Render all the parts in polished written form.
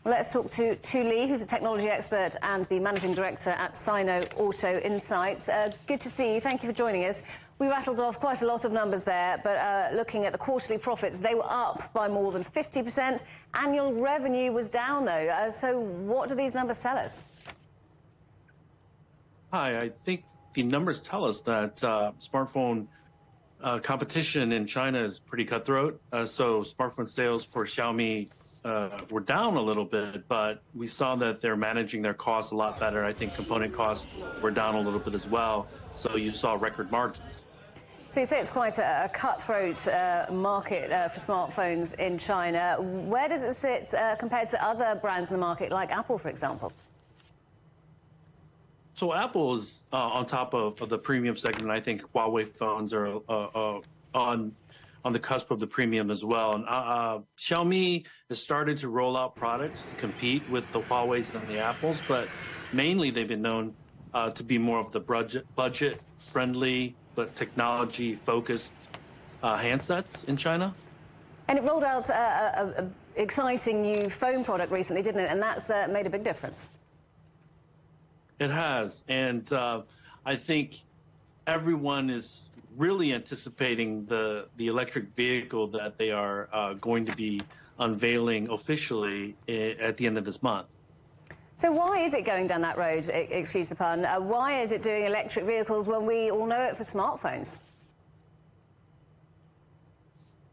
Well, let's talk to Tu Li, who's a technology expert and the managing director at Sino Auto Insights. Good to see you. Thank you for joining us. We rattled off quite a lot of numbers there, but looking at the quarterly profits, they were up by more than 50%. Annual revenue was down, though. So what do these numbers tell us? Hi, I think the numbers tell us that smartphone competition in China is pretty cutthroat. So smartphone sales for Xiaomi were down a little bit, but we saw that they're managing their costs a lot better. I think component costs were down a little bit as well. So you saw record margins. So you say it's quite a cutthroat market for smartphones in China. Where does it sit compared to other brands in the market, like Apple, for example? So Apple is on top of the premium segment. I think Huawei phones are on the cusp of the premium as well. And Xiaomi has started to roll out products to compete with the Huaweis and the Apples, but mainly they've been known to be more of the budget-friendly but technology-focused handsets in China. And it rolled out an exciting new phone product recently, didn't it? And that's made a big difference. It has, and I think everyone is really anticipating the electric vehicle that they are going to be unveiling officially at the end of this month. So why is it going down that road, excuse the pun? Why is it doing electric vehicles when we all know it for smartphones?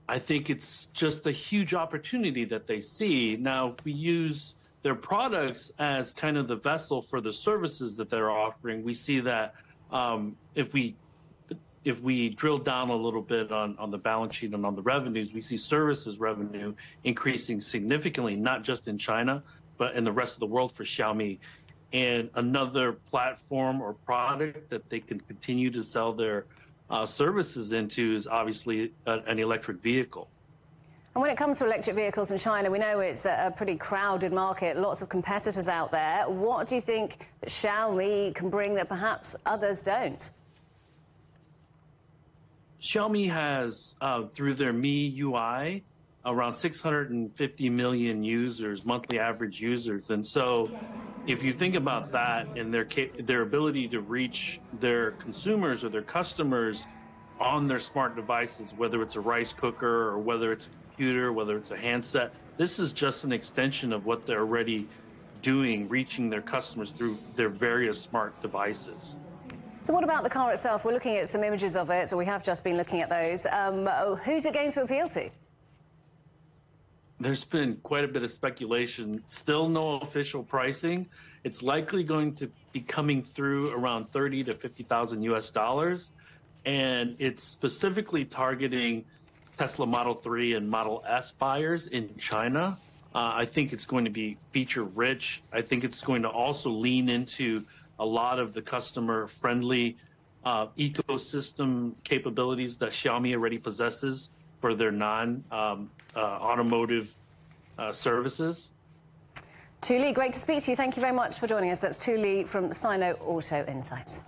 I think it's just a huge opportunity that they see. Now, if we use their products as kind of the vessel for the services that they're offering, we see that if we drill down a little bit on the balance sheet and on the revenues, we see services revenue increasing significantly, not just in China, but in the rest of the world for Xiaomi. And another platform or product that they can continue to sell their services into is obviously an electric vehicle. And when it comes to electric vehicles in China, we know it's a pretty crowded market, lots of competitors out there. What do you think that Xiaomi can bring that perhaps others don't? Xiaomi has, through their Mi UI, around 650 million users, monthly average users. And so if you think about that and their ability to reach their consumers or their customers on their smart devices, whether it's a rice cooker or whether it's a computer, whether it's a handset, this is just an extension of what they're already doing, reaching their customers through their various smart devices. So what about the car itself? We're looking at some images of it, or we have just been looking at those. Who's it going to appeal to? There's been quite a bit of speculation, still no official pricing. It's likely going to be coming through around 30 to 50,000 US dollars. And it's specifically targeting Tesla Model 3 and Model S buyers in China. I think it's going to be feature rich. I think it's going to also lean into a lot of the customer-friendly ecosystem capabilities that Xiaomi already possesses for their non-automotive services. Tu Li, great to speak to you. Thank you very much for joining us. That's Tu Li from Sino Auto Insights.